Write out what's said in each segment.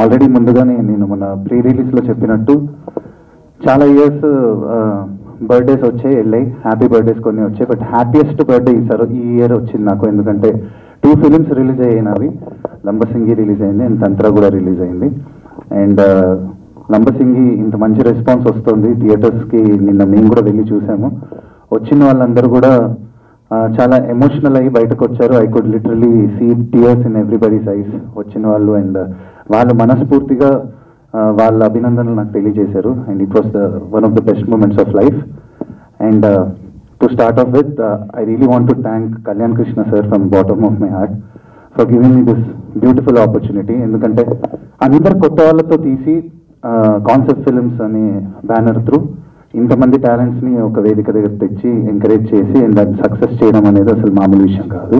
Already ముందుగానే నేను మన ప్రీ రిలీజ్లో చెప్పినట్టు చాలా ఇయర్స్ బర్త్డేస్ వచ్చాయి వెళ్ళాయి, హ్యాపీ బర్త్డేస్ కొన్ని వచ్చాయి. బట్ హ్యాపీయెస్ట్ బర్త్డే ఈ ఇయర్ వచ్చింది నాకు. ఎందుకంటే 2 ఫిలిమ్స్ రిలీజ్ అయ్యాయి నావి. లంబసింగి రిలీజ్ అయింది అండ్ తంత్ర కూడా రిలీజ్ అయింది. అండ్ లంబసింగి ఇంత మంచి రెస్పాన్స్ వస్తుంది థియేటర్స్కి. నిన్న మేము కూడా వెళ్ళి చూసాము. వచ్చిన వాళ్ళందరూ కూడా చాలా ఎమోషనల్ అయ్యి బయటకు వచ్చారు. I could literally see tears in everybody's eyes వచ్చిన వాళ్ళు. అండ్ వాళ్ళు మనస్ఫూర్తిగా వాళ్ళ అభినందనలు నాకు తెలియజేశారు. And it was one of the best moments of life. And to start off with I really want to thank Kalyan Krishna sir from bottom of my heart for giving me this beautiful opportunity. ఎందుకంటే అందరు కొత్త వాళ్ళతో తీసి concept films అనే banner through ఇంతమంది టాలెంట్స్ని ఒక వేదిక దగ్గర తెచ్చి ఎంకరేజ్ చేసి అండ్ దాన్ని సక్సెస్ చేయడం అనేది అసలు మామూలు విషయం కాదు.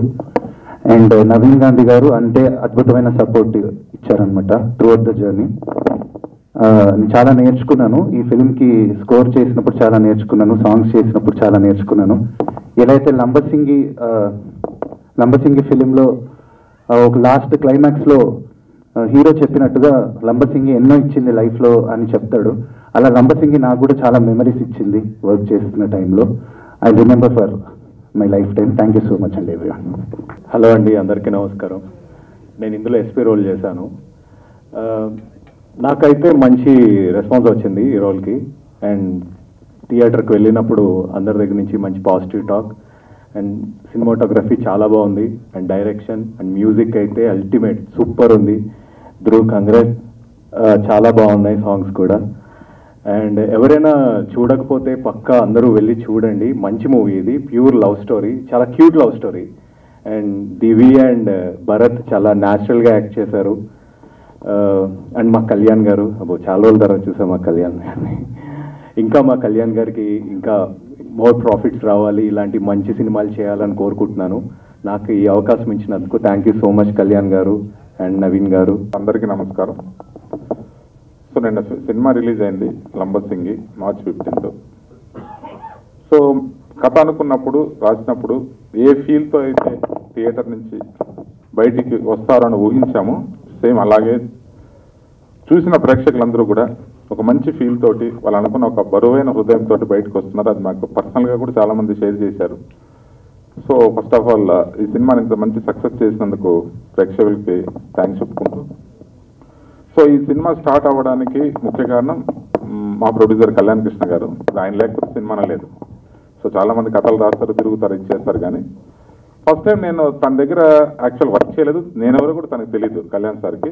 అండ్ నవీన్ గాంధీ గారు అంటే అద్భుతమైన సపోర్ట్ ఇచ్చారనమాట త్రూ అవుట్ ద జర్నీ. నేను చాలా నేర్చుకున్నాను ఈ ఫిల్మ్కి. స్కోర్ చేసినప్పుడు చాలా నేర్చుకున్నాను, సాంగ్స్ చేసినప్పుడు చాలా నేర్చుకున్నాను. ఎలా అయితే లంబసింగి ఫిలింలో ఒక లాస్ట్ క్లైమాక్స్లో హీరో చెప్పినట్టుగా లంబసింగి ఎన్నో ఇచ్చింది లైఫ్లో అని చెప్తాడు. అలా లంబసింగి నాకు కూడా చాలా మెమరీస్ ఇచ్చింది వర్క్ చేస్తున్న టైంలో. I remember for my life time. Thank you so much అండి ఎవ్రీవన్. హలో అండి, అందరికీ నమస్కారం. నేను ఇందులో ఎస్పీ రోల్ చేశాను. నాకైతే మంచి రెస్పాన్స్ వచ్చింది ఈ రోల్కి. అండ్ థియేటర్కి వెళ్ళినప్పుడు అందరి దగ్గర నుంచి మంచి పాజిటివ్ టాక్. అండ్ సినిమాటోగ్రఫీ చాలా బాగుంది. అండ్ డైరెక్షన్ అండ్ మ్యూజిక్ అయితే అల్టిమేట్ సూపర్ ఉంది. ధ్రువ్ కంగ్రాట్, చాలా బాగున్నాయి సాంగ్స్ కూడా. అండ్ ఎవరైనా చూడకపోతే పక్కా అందరూ వెళ్ళి చూడండి. మంచి మూవీ ఇది, ప్యూర్ లవ్ స్టోరీ, చాలా cute love story. And Divi and Bharat చాలా న్యాచురల్గా యాక్ట్ చేశారు. అండ్ మా కళ్యాణ్ గారు, చాలా రోజుల తర్వాత చూసాం మా కళ్యాణ్ గారిని. ఇంకా మా కళ్యాణ్ గారికి ఇంకా మోర్ ప్రాఫిట్స్ రావాలి, ఇలాంటి మంచి సినిమాలు చేయాలని కోరుకుంటున్నాను. నాకు ఈ అవకాశం ఇచ్చినందుకు thank you so much Kalyan గారు అండ్ నవీన్ గారు. అందరికీ నమస్కారం. సో నిన్న సినిమా రిలీజ్ అయింది లంబసింగి, March 15th. సో కథ అనుకున్నప్పుడు, రాసినప్పుడు ఏ ఫీల్తో అయితే థియేటర్ నుంచి బయటికి వస్తారని ఊహించాము, సేమ్ అలాగే చూసిన ప్రేక్షకులందరూ కూడా ఒక మంచి ఫీల్ తోటి వాళ్ళు అనుకున్న ఒక బరువైన హృదయంతో బయటకు వస్తున్నారు. అది మాకు పర్సనల్గా కూడా చాలామంది షేర్ చేశారు. సో ఫస్ట్ ఆఫ్ ఆల్ ఈ సినిమాని ఇంత మంచి సక్సెస్ చేసినందుకు ప్రేక్షకులకి థ్యాంక్స్ చెప్పుకుంటూ, సో ఈ సినిమా స్టార్ట్ అవ్వడానికి ముఖ్య కారణం మా ప్రొడ్యూసర్ కళ్యాణ్ కృష్ణ గారు. ఆయన లేకపోతే సినిమానే లేదు. సో చాలామంది కథలు రాస్తారు, తిరుగుతారు, ఇచ్చేస్తారు. కానీ ఫస్ట్ టైం నేను తన దగ్గర యాక్చువల్ వర్క్ చేయలేదు, నేనెవరో కూడా తనకు తెలియదు కళ్యాణ్ సార్కి.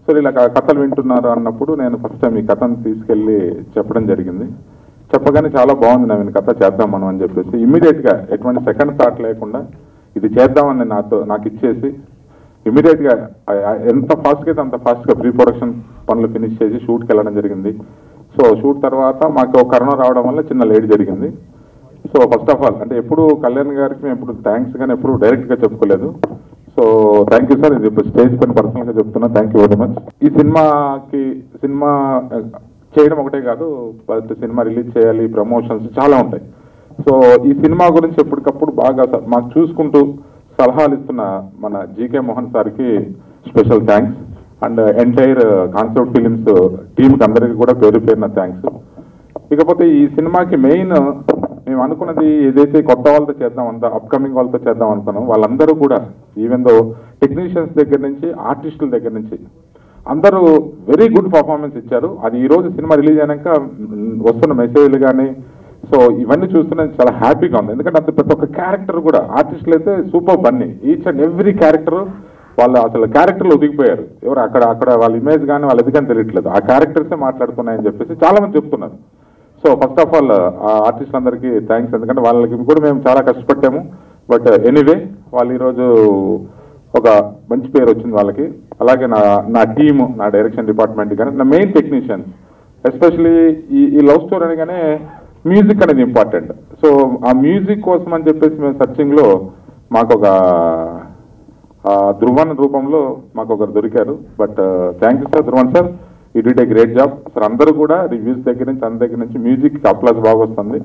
సో ఇలా కథలు వింటున్నారు అన్నప్పుడు నేను ఫస్ట్ టైం ఈ కథను తీసుకెళ్ళి చెప్పడం జరిగింది. చెప్పగానే చాలా బాగుంది నవీన్, కథ చేద్దాం మనం అని చెప్పేసి ఇమీడియట్గా ఎటువంటి సెకండ్ థాట్ లేకుండా ఇది చేద్దామని నాకు ఇచ్చేసి ఇమీడియట్గా ఎంత ఫాస్ట్గా అయితే అంత ఫాస్ట్గా ప్రీ ప్రొడక్షన్ పనులు ఫినిష్ చేసి షూట్కి వెళ్ళడం జరిగింది. సో షూట్ తర్వాత మాకు కరోనా రావడం వల్ల చిన్న లేట్ జరిగింది. సో ఫస్ట్ ఆఫ్ ఆల్ అంటే ఎప్పుడు కళ్యాణ్ గారికి మేము ఎప్పుడు థ్యాంక్స్ కానీ ఎప్పుడు డైరెక్ట్గా చెప్పుకోలేదు. సో థ్యాంక్ యూ సార్, ఇది ఇప్పుడు స్టేజ్ పైన పర్సనల్గా చెప్తున్నా. Thank you very much. ఈ సినిమా చేయడం ఒకటే కాదు, సినిమా రిలీజ్ చేయాలి, ప్రమోషన్స్ చాలా ఉంటాయి. సో ఈ సినిమా గురించి ఎప్పటికప్పుడు బాగా మాకు చూసుకుంటూ సలహాలు ఇస్తున్న మన జీకే మోహన్ సార్కి special thanks. And entire concept films టీంకి అందరికీ కూడా పేరు పేరున థ్యాంక్స్. ఇకపోతే ఈ సినిమాకి మెయిన్ మేము అనుకున్నది ఏదైతే కొత్త వాళ్ళతో చేద్దాం, అంతా అప్కమింగ్ వాళ్ళతో చేద్దాం అనుకున్నాం, వాళ్ళందరూ కూడా ఈవెన్ దో టెక్నీషియన్స్ దగ్గర నుంచి ఆర్టిస్టుల దగ్గర నుంచి అందరూ వెరీ గుడ్ పర్ఫార్మెన్స్ ఇచ్చారు. అది ఈరోజు సినిమా రిలీజ్ అయినాక వస్తున్న మెసేజ్లు కానీ సో ఇవన్నీ చూస్తున్నా చాలా హ్యాపీగా ఉంది. ఎందుకంటే అంత ప్రతి ఒక్క క్యారెక్టర్ కూడా ఆర్టిస్టులు అయితే super Bunny, each and every character వాళ్ళు అసలు క్యారెక్టర్లు ఒదిగిపోయారు. ఎవరు అక్కడ వాళ్ళ ఇమేజ్ కానీ వాళ్ళు ఎందుకని తెలియట్లేదు, ఆ క్యారెక్టర్సే మాట్లాడుతున్నాయని చెప్పేసి చాలా మంది చెప్తున్నారు. సో ఫస్ట్ ఆఫ్ ఆల్ ఆ ఆర్టిస్టులు అందరికీ థ్యాంక్స్. ఎందుకంటే వాళ్ళకి కూడా మేము చాలా కష్టపడ్డాము. బట్ ఎనీవే వాళ్ళు ఈరోజు ఒక మంచి పేరు వచ్చింది వాళ్ళకి. అలాగే నా టీము, నా డైరెక్షన్ డిపార్ట్మెంట్ కానీ నా మెయిన్ టెక్నీషియన్స్, ఎస్పెషలీ ఈ లవ్ స్టోరీ అనగానే మ్యూజిక్ అనేది ఇంపార్టెంట్. సో ఆ మ్యూజిక్ కోసం అని చెప్పేసి మేము సర్చింగ్లో మాకు ఒక ధ్రువన్ రూపంలో మాకు ఒకరు దొరికారు. But thank you sir, Dhruvan sir, you did a great job sir. అందరూ కూడా రివ్యూస్ దగ్గర నుంచి అందరి దగ్గర నుంచి మ్యూజిక్ అప్లాస్ బాగా వస్తుంది.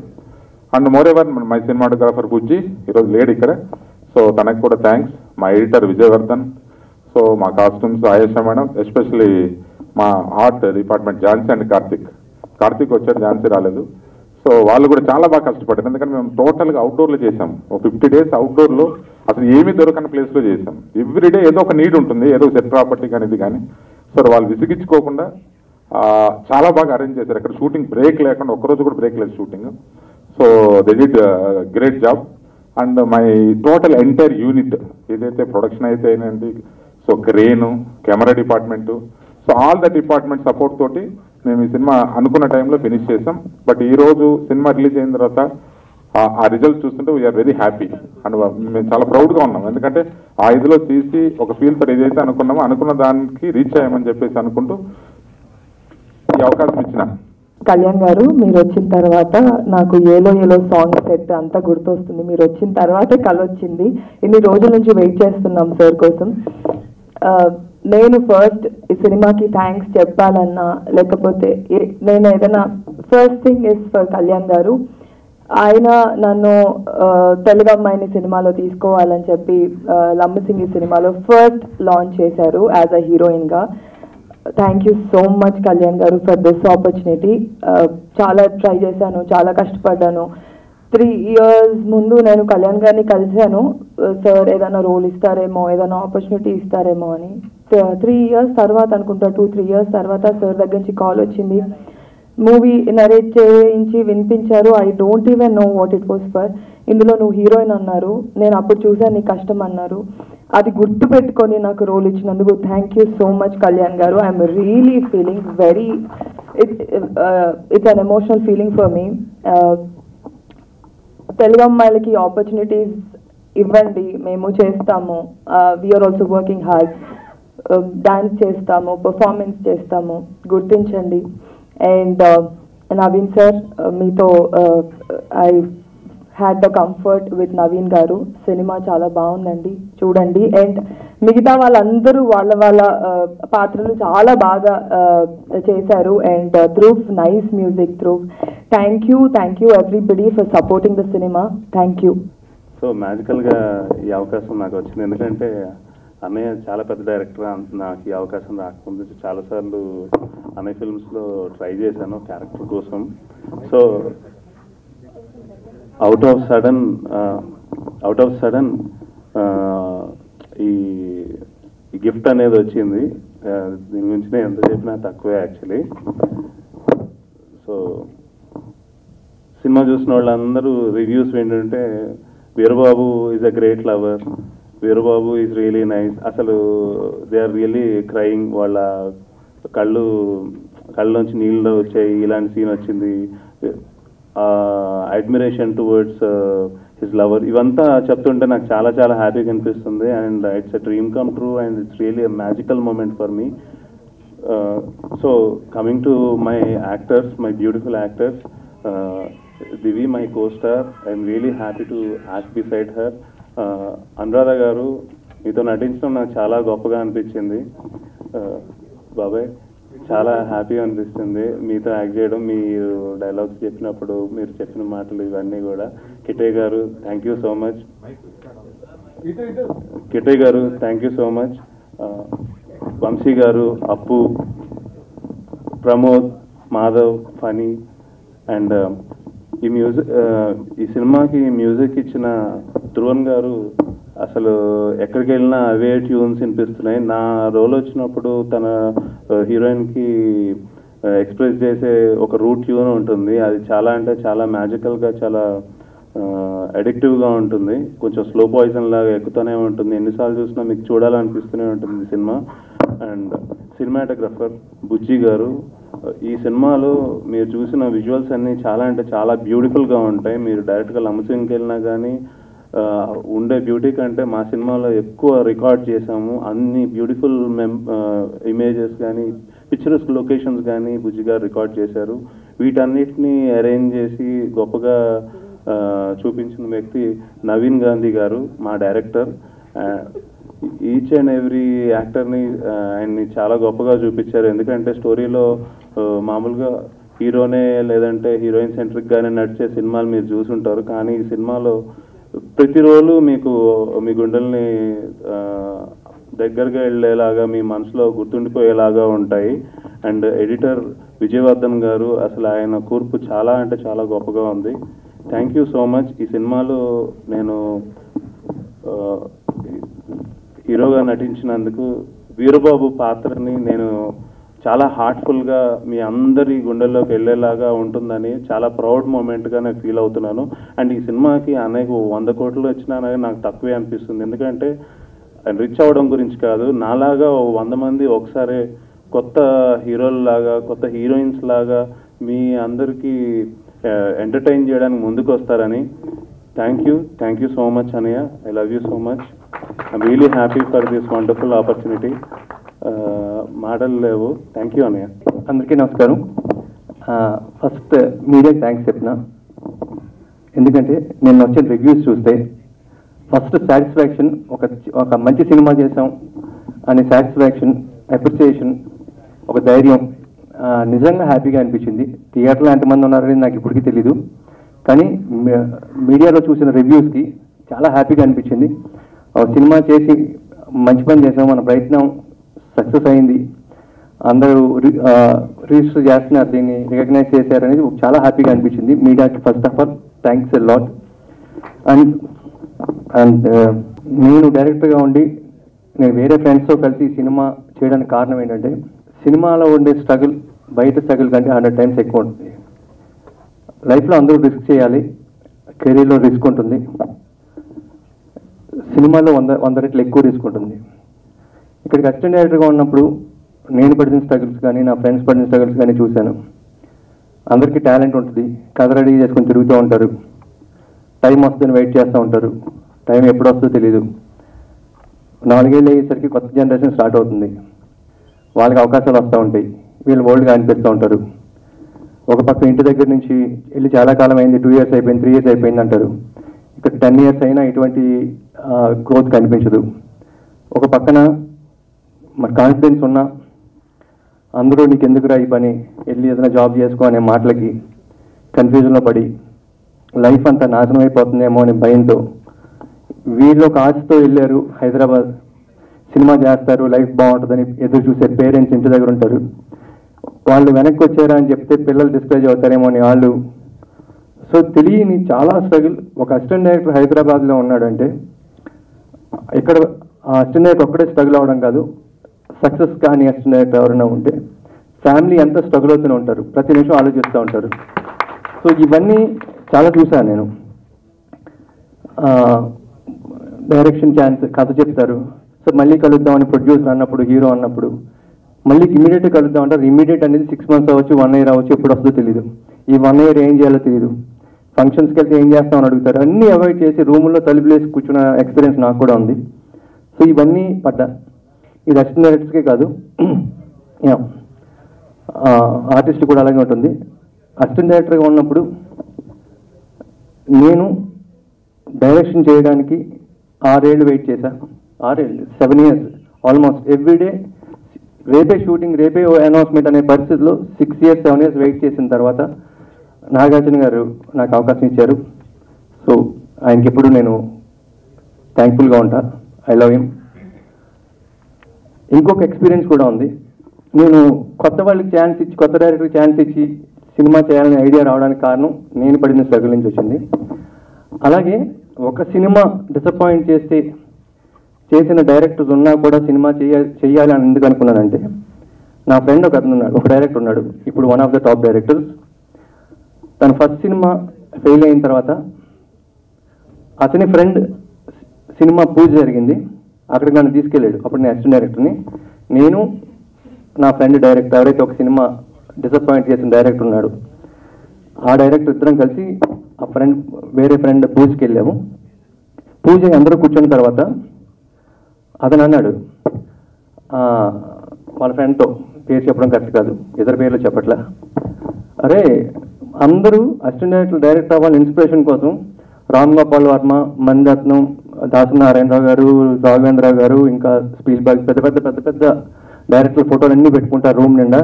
And moreover my cinematographer Bujji ఈరోజు లేడు ఇక్కడ, సో తనకు కూడా థ్యాంక్స్. మా ఎడిటర్ విజయవర్ధన్, సో మా కాస్ట్యూమ్స్ ఆయేషా మేడం, ఎస్పెషలీ మా art department Jhansi and Karthik వచ్చాడు, ఝాన్సీ రాలేదు. సో వాళ్ళు కూడా చాలా బాగా కష్టపడ్డారు. ఎందుకంటే మేము టోటల్గా అవుట్డోర్లో చేసాం. ఒక 50 days అవుట్డోర్లో అసలు ఏమీ దొరకని ప్లేస్లో చేసాం. ఎవ్రీడే ఏదో ఒక నీడ్ ఉంటుంది, ఏదో సెట్ ప్రాపర్టీ కానీ ఇది కానీ. సో వాళ్ళు విసిగించుకోకుండా చాలా బాగా అరేంజ్ చేశారు. అక్కడ షూటింగ్ బ్రేక్ లేకుండా, ఒక్కరోజు కూడా బ్రేక్ లేదు shooting. So they did great job. And my total entire unit ఏదైతే ప్రొడక్షన్ అయితే అయినండి, so crane, camera department, so all the department support తోటి మేము ఈ సినిమా అనుకున్న టైంలో ఫినిష్ చేసాం. బట్ ఈరోజు సినిమా రిలీజ్ అయిన తర్వాత ఆ రిజల్ట్ చూస్తుంటే వీఆర్ వెరీ హ్యాపీ అండ్ మేము చాలా ప్రౌడ్గా ఉన్నాం. ఎందుకంటే ఆ ఇదిలో తీసి ఒక ఫీల్ ఫర్ ఏదైతే అనుకున్నామో అనుకున్న దానికి రీచ్ అయ్యామని చెప్పేసి అనుకుంటూ ఈ అవకాశం ఇచ్చిన కళ్యాణ్ గారు, మీరు వచ్చిన తర్వాత నాకు ఏలో ఏలో సాంగ్ సెట్ అంతా గుర్తొస్తుంది. మీరు వచ్చిన తర్వాతే కళ వచ్చింది. ఇన్ని రోజుల నుంచి వెయిట్ చేస్తున్నాం సార్ కోసం. నేను ఫస్ట్ ఈ సినిమాకి థ్యాంక్స్ చెప్పాలన్నా, లేకపోతే నేను ఏదైనా first thing is for Kalyan గారు. ఆయన నన్ను తెలుగు అమ్మాయిని సినిమాలో తీసుకోవాలని చెప్పి లంబసింగి సినిమాలో ఫస్ట్ లాంచ్ చేశారు యాజ్ అ హీరోయిన్గా. Thank you so much Kalyan గారు ఫర్ దిస్ ఆపర్చునిటీ. చాలా ట్రై చేశాను, చాలా కష్టపడ్డాను. 3 years ముందు నేను కళ్యాణ్ గారిని కలిశాను, సార్ ఏదైనా రోల్ ఇస్తారేమో, ఏదైనా ఆపర్చునిటీ ఇస్తారేమో అని. 3 years తర్వాత అనుకుంటా, 2-3 years తర్వాత సార్ దగ్గర నుంచి కాల్ వచ్చింది. మూవీ నరేట్ చేయించి వినిపించారు. I don't even know what it was for. ఇందులో నువ్వు హీరోయిన్ అన్నారు. నేను అప్పుడు చూసాను నీ కష్టం అన్నారు. అది గుర్తు పెట్టుకొని నాకు రోల్ ఇచ్చినందుకు thank you so much Kalyan గారు. I'm really feeling very it's an emotional feeling for me. Telugu అమ్మాయిలకి ఆపర్చునిటీస్ ఇవ్వండి, మేము చేస్తాము. We're also working hard. Dance చేస్తాము, పర్ఫార్మెన్స్ చేస్తాము, గుర్తించండి. అండ్ నవీన్ సార్, మీతో I had the comfort with Naveen గారు. సినిమా చాలా బాగుందండి, చూడండి. అండ్ మిగతా వాళ్ళందరూ వాళ్ళ పాత్రలు చాలా బాగా చేశారు. And Dhruv, nice music Dhruv. Thank you everybody for supporting the cinema. Thank you. So మ్యాజికల్గా ఈ అవకాశం నాకు వచ్చింది. ఎందుకంటే అన్నయ్య చాలా పెద్ద డైరెక్టర్. నాకు ఈ అవకాశం రాకముందు చాలాసార్లు అన్నయ్య ఫిల్మ్స్లో ట్రై చేశాను క్యారెక్టర్ కోసం. సో అవుట్ ఆఫ్ సడన్ ఈ గిఫ్ట్ అనేది వచ్చింది. దీని గురించి నేను ఎంత చెప్పినా తక్కువే యాక్చువల్లీ. సో సినిమా చూసిన వాళ్ళందరూ రివ్యూస్ ఏంటంటే, Veerababu is a great lover, Veerababu is really nice. అసలు దే ఆర్ రియలీ క్రయింగ్, వాళ్ళ కళ్ళలోంచి నీళ్ళు వచ్చాయి, ఇలాంటి సీన్ వచ్చింది, అడ్మిరేషన్ టువర్డ్స్ హిజ్ లవర్, ఇవంతా చెప్తుంటే నాకు చాలా చాలా హ్యాపీగా అనిపిస్తుంది. And it's a dream come true and it's really a magical moment for me. So coming to my actors, my beautiful actors, Divi my co-star, I'm really happy to act beside her. Anuradha garu, మీతో నటించడం నాకు చాలా గొప్పగా అనిపించింది. బాబాయ్, చాలా హ్యాపీగా అనిపిస్తుంది మీతో యాక్ట్ చేయడం. మీరు డైలాగ్స్ చెప్పినప్పుడు మీరు చెప్పిన మాటలు ఇవన్నీ కూడా. కిట్టయ్య గారు, thank you so much. Kittayya గారు, thank you so much. Vamsi గారు, అప్పు, ప్రమోద్, మాధవ్, ఫనీ. అండ్ ఈ సినిమాకి మ్యూజిక్ ఇచ్చిన ధ్రువన్ గారు, అసలు ఎక్కడికి వెళ్ళినా అవే ట్యూన్స్ వినిపిస్తున్నాయి. నా రోల్ వచ్చినప్పుడు తన హీరోయిన్కి ఎక్స్ప్రెస్ చేసే ఒక రూట్ ట్యూన్ ఉంటుంది. అది చాలా అంటే చాలా మ్యాజికల్గా, చాలా అడిక్టివ్గా ఉంటుంది. కొంచెం స్లో పాయిజన్ లాగా ఎక్కుతూనే ఉంటుంది. ఎన్నిసార్లు చూసినా మీకు చూడాలనిపిస్తూనే ఉంటుంది సినిమా. అండ్ సినిమాటోగ్రఫర్ బుజ్జి గారు, ఈ సినిమాలో మీరు చూసిన విజువల్స్ అన్నీ చాలా అంటే చాలా బ్యూటిఫుల్గా ఉంటాయి. మీరు డైరెక్ట్గా లంబసింగికి వెళ్ళినా కానీ ఉండే బ్యూటీ కంటే మా సినిమాలో ఎక్కువ రికార్డ్ చేసాము. అన్ని బ్యూటిఫుల్ ఇమేజెస్ కానీ, పిక్చరస్ లొకేషన్స్ కానీ బుజ్జి గారు రికార్డ్ చేశారు. వీటన్నిటిని అరేంజ్ చేసి గొప్పగా చూపించిన వ్యక్తి నవీన్ గాంధీ గారు, మా డైరెక్టర్. ఈచ్ అండ్ ఎవ్రీ యాక్టర్ని ఆయన్ని చాలా గొప్పగా చూపించారు. ఎందుకంటే స్టోరీలో మామూలుగా హీరోనే లేదంటే హీరోయిన్ సెంట్రిక్గానే నడిచే సినిమాలు మీరు చూసుంటారు. కానీ ఈ సినిమాలో ప్రతి రోలు మీకు మీ గుండెల్ని దగ్గరగా వెళ్ళేలాగా, మీ మనసులో గుర్తుండిపోయేలాగా ఉంటాయి. అండ్ ఎడిటర్ విజయవర్ధన్ గారు, అసలు ఆయన కూర్పు చాలా అంటే చాలా గొప్పగా ఉంది. Thank you so much. ఈ సినిమాలో నేను హీరోగా నటించినందుకు వీరబాబు పాత్రని నేను చాలా హార్ట్ఫుల్గా మీ అందరి గుండెల్లోకి వెళ్ళేలాగా ఉంటుందని చాలా ప్రౌడ్ మూమెంట్గా నేను ఫీల్ అవుతున్నాను. అండ్ ఈ సినిమాకి అనేక 100 కోట్లు వచ్చినా నాకు తక్కువే అనిపిస్తుంది. ఎందుకంటే రిచ్ అవ్వడం గురించి కాదు, నాలాగా 100 మంది ఒకసారి కొత్త హీరోల్లాగా కొత్త హీరోయిన్స్ లాగా మీ అందరికీ ఎంటర్టైన్ చేయడానికి ముందుకు వస్తారని. థ్యాంక్ యూ సో మచ్ అన్నయ్య. I love you so much. I'm really happy for this wonderful opportunity. మాటలు లేవు. థ్యాంక్ యూ అన్నయ్య. అందరికీ నమస్కారం. ఫస్ట్ మీడియాకి థ్యాంక్స్ చెప్పిన, ఎందుకంటే నేను వచ్చిన రివ్యూస్ చూస్తే ఫస్ట్ సాటిస్ఫాక్షన్, ఒక మంచి సినిమా చేసాం అనే సాటిస్ఫాక్షన్, అప్రిసియేషన్, ఒక ధైర్యం, నిజంగా హ్యాపీగా అనిపించింది. థియేటర్లో ఎంతమంది ఉన్నారని నాకు ఇప్పటికీ తెలీదు, కానీ మీడియాలో చూసిన రివ్యూస్కి చాలా హ్యాపీగా అనిపించింది. సినిమా చేసి మంచి పని చేసాం, మన ప్రయత్నం సక్సెస్ అయింది, అందరూ రిజిస్టర్ చేస్తున్నారు, దీన్ని రికగ్నైజ్ చేశారనేది చాలా హ్యాపీగా అనిపించింది. మీడియాకి first of all thanks a lot. And నేను డైరెక్టర్గా ఉండి నేను వేరే ఫ్రెండ్స్తో కలిసి సినిమా చేయడానికి కారణం ఏంటంటే, సినిమాలో ఉండే స్ట్రగుల్ బయట స్ట్రగుల్ కంటే 100 times ఎక్కువ ఉంటుంది. లైఫ్లో అందరూ రిస్క్ చేయాలి, కెరీర్లో రిస్క్ ఉంటుంది, సినిమాలో 100 రెట్లు ఎక్కువ రిస్క్ ఉంటుంది. ఇక్కడికి అసిస్టెంట్ డైరెక్టర్గా ఉన్నప్పుడు నేను పడిన స్ట్రగుల్స్ కానీ నా ఫ్రెండ్స్ పడిన స్ట్రగుల్స్ కానీ చూశాను. అందరికీ టాలెంట్ ఉంటుంది, కథ రెడీ చేసుకొని తిరుగుతూ ఉంటారు, టైం వస్తుందని వెయిట్ చేస్తూ ఉంటారు, టైం ఎప్పుడు వస్తుందో తెలీదు. 4 ఏళ్ళు అయ్యేసరికి కొత్త జనరేషన్ స్టార్ట్ అవుతుంది, వాళ్ళకి అవకాశాలు వస్తూ ఉంటాయి, వీళ్ళు ఓల్డ్గా అనిపిస్తూ ఉంటారు. ఒక పక్క ఇంటి దగ్గర నుంచి వెళ్ళి చాలా కాలం అయింది, 2 years అయిపోయింది, 3 years అయిపోయింది అంటారు. ఇక్కడ 10 years అయినా ఎటువంటి గ్రోత్ కనిపించదు. ఒక పక్కన మన కాన్ఫిడెన్స్ ఉన్నా అందరూ నీకు ఎందుకురా ఈ పని, వెళ్ళి ఏదైనా జాబ్ చేసుకో అనే మాటలకి కన్ఫ్యూజన్లో పడి లైఫ్ అంతా నాశనం అయిపోతుందేమో అనే భయంతో వీళ్ళు ఒక ఆశతో వెళ్ళారు హైదరాబాద్, సినిమా చేస్తారు, లైఫ్ బాగుంటుందని ఎదురు చూసే పేరెంట్స్ ఇంటి దగ్గర ఉంటారు. వాళ్ళు వెనక్కి వచ్చారా అని చెప్తే పిల్లలు డిస్కరేజ్ అవుతారేమో అని వాళ్ళు. సో తెలియని చాలా స్ట్రగుల్. ఒక అసిస్టెంట్ డైరెక్టర్ హైదరాబాద్లో ఉన్నాడంటే ఇక్కడ ఆ అసిస్టెంట్ డైరెక్టర్ ఒక్కడే స్ట్రగుల్ అవ్వడం కాదు, సక్సెస్ కానీ అసిస్టెంట్ డైరెక్టర్ ఎవరైనా ఉంటే ఫ్యామిలీ ఎంత స్ట్రగుల్ అవుతూనే ఉంటారు, ప్రతి నిమిషం ఆలోచిస్తూ ఉంటారు. సో ఇవన్నీ చాలా చూశాను నేను. డైరెక్షన్ ఛాన్స్, కథ చెప్తారు, సో మళ్ళీ కలుద్దామని ప్రొడ్యూసర్ అన్నప్పుడు, హీరో అన్నప్పుడు మళ్ళీ ఇమీడియట్గా కలుద్దాం అంటారు. ఇమీడియట్ అనేది 6 months అవ్వచ్చు, 1 year అవ్వచ్చు, ఎప్పుడు వస్తుందో తెలియదు. ఈ 1 year ఏం చేయాలో తెలియదు. ఫంక్షన్స్కి వెళ్తే ఏం చేస్తామని అడుగుతారు. అన్నీ అవాయిడ్ చేసి రూముల్లో తలుపులేసి కూర్చున్న ఎక్స్పీరియన్స్ నాకు కూడా ఉంది. సో ఇవన్నీ పడ్డా. ఇది అసిస్టెంట్ డైరెక్టర్స్కే కాదు, ఆర్టిస్ట్ కూడా అలాగే ఉంటుంది. అసిస్టెంట్ డైరెక్టర్గా ఉన్నప్పుడు నేను డైరెక్షన్ చేయడానికి 6 ఏళ్ళు వెయిట్ చేశాను. 7 years ఆల్మోస్ట్ ఎవ్రీడే. రేపే షూటింగ్, రేపే అనౌన్స్మెంట్ అనే పరిస్థితిలో 6 years 7 years వెయిట్ చేసిన తర్వాత నాగార్జున గారు నాకు అవకాశం ఇచ్చారు. సో ఆయనకి ఎప్పుడు నేను థ్యాంక్ఫుల్గా ఉంటా. I love him. ఇంకొక ఎక్స్పీరియన్స్ కూడా ఉంది. నేను కొత్త వాళ్ళకి ఛాన్స్ ఇచ్చి, కొత్త డైరెక్టర్కి ఛాన్స్ ఇచ్చి సినిమా చేయాలనే ఐడియా రావడానికి కారణం నేను పడిన స్ట్రగుల్ నుంచి వచ్చింది. అలాగే ఒక సినిమా డిసప్పాయింట్ చేస్తే చేసిన డైరెక్టర్స్ ఉన్నా కూడా సినిమా చేయాలి అని ఎందుకు అనుకున్నానంటే, నా ఫ్రెండ్ ఒక అతను ఉన్నాడు, ఒక డైరెక్టర్ ఉన్నాడు, ఇప్పుడు one of the top directors. తన ఫస్ట్ సినిమా ఫెయిల్ అయిన తర్వాత అతని ఫ్రెండ్ సినిమా పూజ జరిగింది, అక్కడికి నన్ను తీసుకెళ్ళాడు. అప్పుడు నేను అసిస్టెంట్ డైరెక్టర్ని. నేను నా ఫ్రెండ్ డైరెక్టర్, ఎవరైతే ఒక సినిమా డిసప్పాయింట్ చేసిన డైరెక్టర్ ఉన్నాడు, ఆ డైరెక్టర్ ఇద్దరం కలిసి ఆ ఫ్రెండ్, వేరే ఫ్రెండ్ పూజకి వెళ్ళాము. పూజ అందరూ కూర్చున్న తర్వాత అతను అన్నాడు వాళ్ళ ఫ్రెండ్తో, పేరు చెప్పడం కరెక్ట్ కాదు, ఇద్దరు పేర్లు చెప్పట్లా, అరే అందరూ అసిస్టెంట్ డైరెక్టర్ అవ్వాలి ఇన్స్పిరేషన్ కోసం రామ్ గోపాల్ వర్మ, మణిరత్నం, దాసనారాయణరావు గారు, రాఘవేంద్రరావు గారు, ఇంకా స్పీల్బర్గ్, పెద్ద పెద్ద పెద్ద పెద్ద డైరెక్టర్ ఫోటోలు అన్నీ పెట్టుకుంటారు రూమ్ నిండా.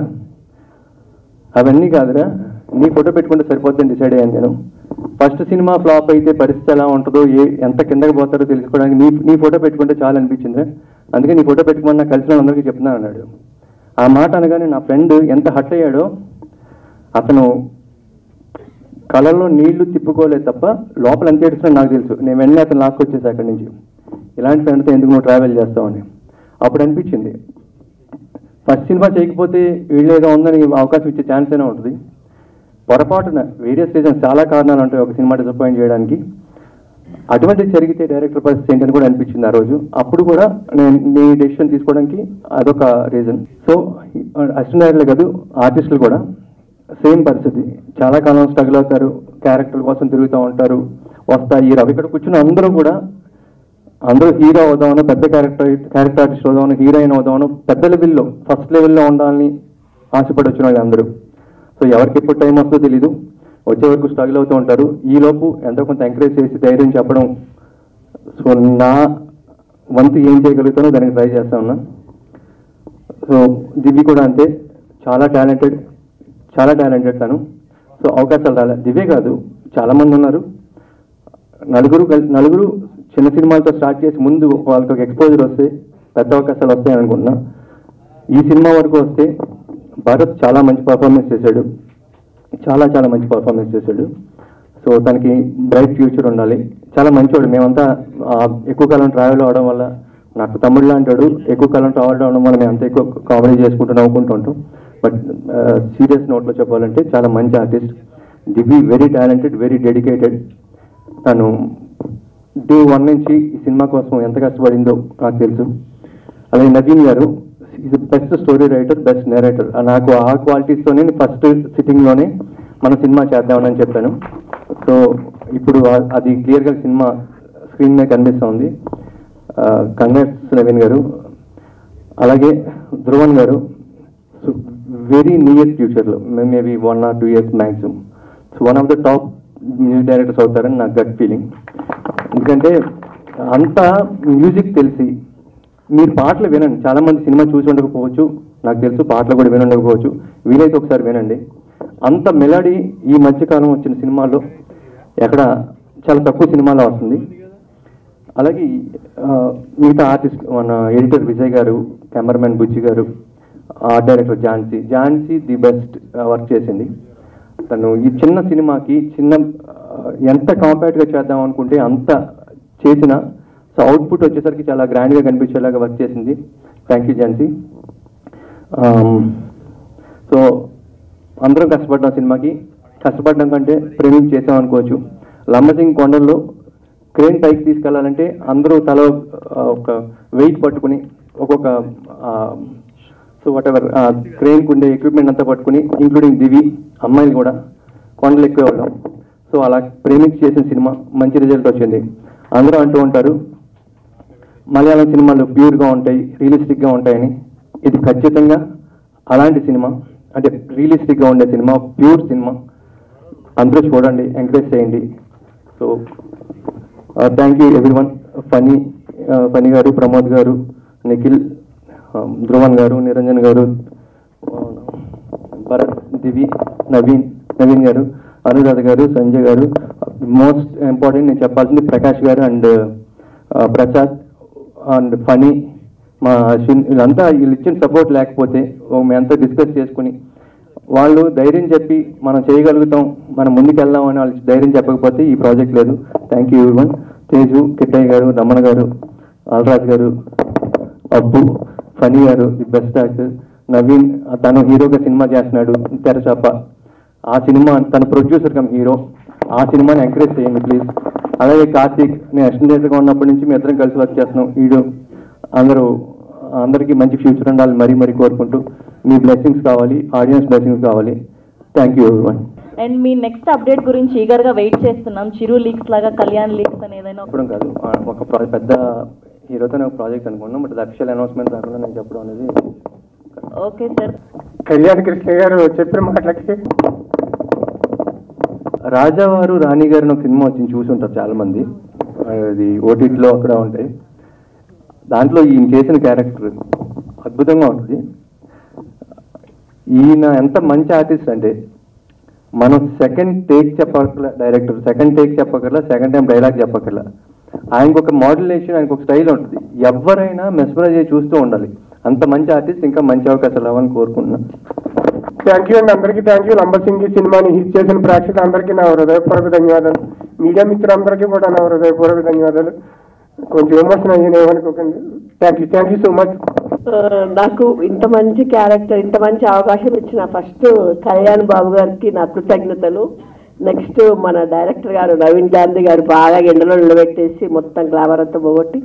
అవన్నీ కాదురా, నీ ఫోటో పెట్టుకుంటే సరిపోద్దని డిసైడ్ అయ్యాను నేను. ఫస్ట్ సినిమా ఫ్లాప్ అయితే పరిస్థితి ఎలా ఉంటుందో, ఎంత కిందకి పోతారో తెలుసుకోవడానికి నీ ఫోటో పెట్టుకుంటే చాలా అనిపించింది. అందుకే నీ ఫోటో పెట్టుకుని నాకు కలిసిన అందరికీ చెప్తున్నాను అన్నాడు. ఆ మాట అనగానే నా ఫ్రెండ్ ఎంత హర్ట్ అయ్యాడో, అతను కళ్ళల్లో నీళ్లు తిప్పుకోలేదు తప్ప లోపల ఎంత ఏడుస్తున్నా నాకు తెలుసు. నేను వెంటనే అతను లాక్కొచ్చేసి అక్కడి నుంచి, ఇలాంటి ఫ్రెండ్తో ఎందుకు నువ్వు ట్రావెల్ చేస్తావని. అప్పుడు అనిపించింది ఫస్ట్ సినిమా చేయకపోతే వీళ్ళేదో ఉందని అవకాశం ఇచ్చే ఛాన్స్ అయినా ఉంటుంది. పొరపాటున వేరియస్ రీజన్స్, చాలా కారణాలు ఉంటాయి ఒక సినిమా డిసప్పాయింట్ చేయడానికి. అటువంటి జరిగితే డైరెక్టర్ పరిస్థితి ఏంటని కూడా అనిపించింది ఆ రోజు. అప్పుడు కూడా నేను నీ డెసిషన్ తీసుకోవడానికి అదొక రీజన్. సో అసిస్టెంట్ డైరెక్టర్లే కాదు, ఆర్టిస్టులు కూడా సేమ్ పరిస్థితి. చాలా కాలం స్ట్రగుల్ అవుతారు, క్యారెక్టర్ కోసం తిరుగుతూ ఉంటారు, వస్తాయి రావు. ఇక్కడ కూర్చున్న అందరూ హీరో అవుదామను, పెద్ద క్యారెక్టర్ ఆర్టిస్ట్ అవుదామను, హీరోయిన్ అవుదామను, పెద్ద లెవెల్లో ఫస్ట్ లెవెల్లో ఉండాలని ఆశపడి వచ్చిన వాళ్ళు అందరూ. సో ఎవరికి ఎప్పుడు టైం వస్తుందో తెలీదు, వచ్చే వరకు స్ట్రగుల్ అవుతూ ఉంటారు. ఈలోపు ఎంతో కొంత ఎంకరేజ్ చేసి ధైర్యం చెప్పడం, సో నా వంతు ఏం చేయగలుగుతానో దానికి ట్రై చేస్తా ఉన్నా. సో దివ్య కూడా అంతే, చాలా టాలెంటెడ్ తను. సో అవకాశాలు రాలే. దివ్య కాదు, చాలామంది ఉన్నారు. నలుగురు చిన్న సినిమాలతో స్టార్ట్ చేసి ముందు వాళ్ళకి ఒక ఎక్స్పోజర్ వస్తే పెద్ద అవకాశాలు వస్తాయని అనుకుంటున్నా. ఈ సినిమా వరకు వస్తే భరత్ చాలా మంచి పర్ఫార్మెన్స్ చేశాడు, చాలా మంచి పర్ఫార్మెన్స్ చేశాడు. సో తనకి బ్రైట్ ఫ్యూచర్ ఉండాలి. చాలా మంచివాడు. మేమంతా ఎక్కువ కాలం ట్రావెల్ అవడం వల్ల, నాకు తమ్ముడు లాంటాడు, ఎక్కువ కాలం ట్రావెల్ అవడం వల్ల మేము అంతా ఎక్కువ కామెడీ చేసుకుంటూ నవ్వుకుంటూ ఉంటాం. బట్ సీరియస్ నోట్లో చెప్పాలంటే చాలా మంచి ఆర్టిస్ట్. దివ్య వెరీ టాలెంటెడ్, వెరీ డెడికేటెడ్. తను డే 1 నుంచి ఈ సినిమా కోసం ఎంత కష్టపడిందో నాకు తెలుసు. అలాగే నవీన్ గారు is best story writer, best narrator. నాకు ఆ క్వాలిటీస్తోనే ఫస్ట్ సిట్టింగ్లోనే మనం సినిమా చేద్దామని చెప్పాను. సో ఇప్పుడు అది క్లియర్గా సినిమా స్క్రీన్ మీద కనిపిస్తుంది. కంగ్రాట్స్ నవీన్ గారు. అలాగే ధ్రువన్ గారు వెరీ నియర్ ఫ్యూచర్లో, maybe 1 or 2 years maximum, so one of the top music directors అవుతారని నాకు గట్ ఫీలింగ్. ఎందుకంటే అంతా మ్యూజిక్ తెలిసి, మీరు పాటలు వినండి. చాలామంది సినిమా చూసి ఉండకపోవచ్చు, నాకు తెలుసు, పాటలు కూడా విని ఉండకపోవచ్చు. వీలైతే ఒకసారి వినండి. అంత మెలడీ ఈ మధ్యకాలం వచ్చిన సినిమాల్లో ఎక్కడ చాలా తక్కువ సినిమాలో వస్తుంది. అలాగే మిగతా ఆర్టిస్ట్, మన ఎడిటర్ విజయ్ గారు, కెమెరామెన్ బుజ్జి గారు, art director Jhansi the best work చేసింది. తను ఈ చిన్న సినిమాకి ఎంత కాంపాక్ట్గా చేద్దాం అనుకుంటే అంత చేసిన, సో అవుట్పుట్ వచ్చేసరికి చాలా గ్రాండ్గా కనిపించేలాగా వర్క్ చేసింది. Thank you Jhansi. సో అందరం కష్టపడ్డాం సినిమాకి. కష్టపడడం కంటే ప్రేమించి చేసాం అనుకోవచ్చు. లంబసింగ్ కొండల్లో క్రేన్ పైకి తీసుకెళ్లాలంటే అందరూ తల ఒక వెయిట్ పట్టుకుని, ఒక్కొక్క సో వాట్ ఎవర్ క్రేన్కి ఉండే ఎక్విప్మెంట్ అంతా పట్టుకుని, ఇంక్లూడింగ్ దివి అమ్మాయిలు కూడా కొండలు ఎక్కేవాళ్ళం. సో అలా ప్రేమించి చేసిన సినిమా మంచి రిజల్ట్ వచ్చింది. అందరూ అంటూ ఉంటారు మలయాళం సినిమాలు ప్యూర్గా ఉంటాయి, రియలిస్టిక్గా ఉంటాయని. ఇది ఖచ్చితంగా అలాంటి సినిమా, అంటే రియలిస్టిక్గా ఉండే సినిమా, ప్యూర్ సినిమా. అందరూ చూడండి, ఎంకరేజ్ చేయండి. So thank you everyone. Phani garu, Pramod గారు, నిఖిల్, ధ్రువన్ గారు, నిరంజన్ గారు, భరత్, దివి, నవీన్ గారు, అనురాధ గారు, సంజయ్ గారు, మోస్ట్ ఇంపార్టెంట్ నేను చెప్పాల్సింది ప్రకాష్ గారు అండ్ ప్రసాద్ అండ్ ఫనీ, మా అశ్విన్, వీళ్ళంతా వీళ్ళు ఇచ్చిన సపోర్ట్ లేకపోతే మేమంతా డిస్కస్ చేసుకుని వాళ్ళు ధైర్యం చెప్పి మనం చేయగలుగుతాం, మనం ముందుకెళ్దాం అని వాళ్ళు ధైర్యం చెప్పకపోతే ఈ ప్రాజెక్ట్ లేదు. Thank you everyone. Teju, Kittayya గారు, రమణ గారు, అల్రాజ్ గారు, అబ్బు, ఫనీ గారు ది బెస్ట్ యాక్టర్, నవీన్ తను హీరోగా సినిమా చేస్తున్నాడు తెరచాప, ఆ సినిమా తన ప్రొడ్యూసర్ కమ్ హీరో, ఆ సినిమాని ఎంకరేజ్ చేయండి ప్లీజ్. అలాగే కార్తీక్, నేను అసిస్టెంట్ డైరెక్టర్గా ఉన్నప్పటి నుంచి మీ ఇద్దరం కలిసి వర్క్ చేస్తున్నాం. వీడు అందరికీ మంచి ఫ్యూచర్ ఉండాలి మరీ కోరుకుంటూ, మీ బ్లెస్సింగ్స్ కావాలి, ఆడియన్స్ బ్లెస్సింగ్స్ కావాలి. Thank you everyone. And me next update గురించి ఈగర్గా వెయిట్ చేస్తున్నాం. చిరు లీక్స్ లాగా కళ్యాణ్ లీక్స్ అని ఏదైనా చెప్పడం కాదు, ఒక పెద్ద హీరోతోనే ఒక ప్రాజెక్ట్ అనుకున్నాం. బట్ అఫిషియల్ అనౌన్స్మెంట్ కాకుండా నేను చెప్పడం అనేది ఓకే సార్. కళ్యాణ్ కృష్ణ గారు చెప్పిన మాటలకి రాజావారు రాణి గారిని ఒక సినిమా వచ్చి చూసి ఉంటారు చాలా మంది, అది ఓటీటీలో అక్కడ ఉంటాయి. దాంట్లో ఈయన చేసిన క్యారెక్టర్ అద్భుతంగా ఉంటుంది. ఈయన ఎంత మంచి ఆర్టిస్ట్ అంటే మనం సెకండ్ టేక్ చెప్పక్కర్లా, డైరెక్టర్ సెకండ్ టేక్ చెప్పక్కర్లా, సెకండ్ టైం డైలాగ్ చెప్పక్కర్లా. ఆయనకు ఒక మోడ్యులేషన్, ఆయనకు ఒక స్టైల్ ఉంటుంది. ఎవరైనా మెస్మరైజ్ అయ్యి చూస్తూ ఉండాలి. అంత మంచి ఆర్టిస్ట్ ఇంకా మంచి అవకాశాలు అవ్వాలని కోరుకుంటున్నాను. థ్యాంక్ యూ అండి, అందరికీ థ్యాంక్ యూ. లంబర్ సింగ్ సినిమాని హిట్ చేసిన ప్రేక్షకులందరికీ నా హృదయపూర్వక ధన్యవాదాలు. మీడియా మిత్రులందరికీ కూడా నా హృదయపూర్వక ధన్యవాదాలు. కొంచెం ఎమోషన్ అయ్యాను, ఏమనుకోకండి. Thank you so much. నాకు ఇంత మంచి క్యారెక్టర్, ఇంత మంచి అవకాశం ఇచ్చిన ఫస్ట్ కళ్యాణ్ బాబు గారికి నా కృతజ్ఞతలు. నెక్స్ట్ మన డైరెక్టర్ గారు నవీన్ గాంధీ గారు బాగా ఎండలో నిలబెట్టేసి మొత్తం గ్లామర్ అంతా పోగొట్టి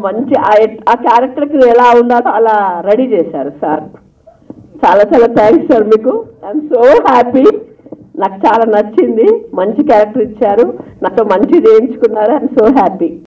మంచి ఆ క్యారెక్టర్కి ఎలా ఉండాలో అలా రెడీ చేశారు సార్. చాలా చాలా థ్యాంక్స్ సార్ మీకు. I'm so happy. నాకు చాలా నచ్చింది. మంచి క్యారెక్టర్ ఇచ్చారు, నాతో మంచి చేయించుకున్నారు. I'm so happy.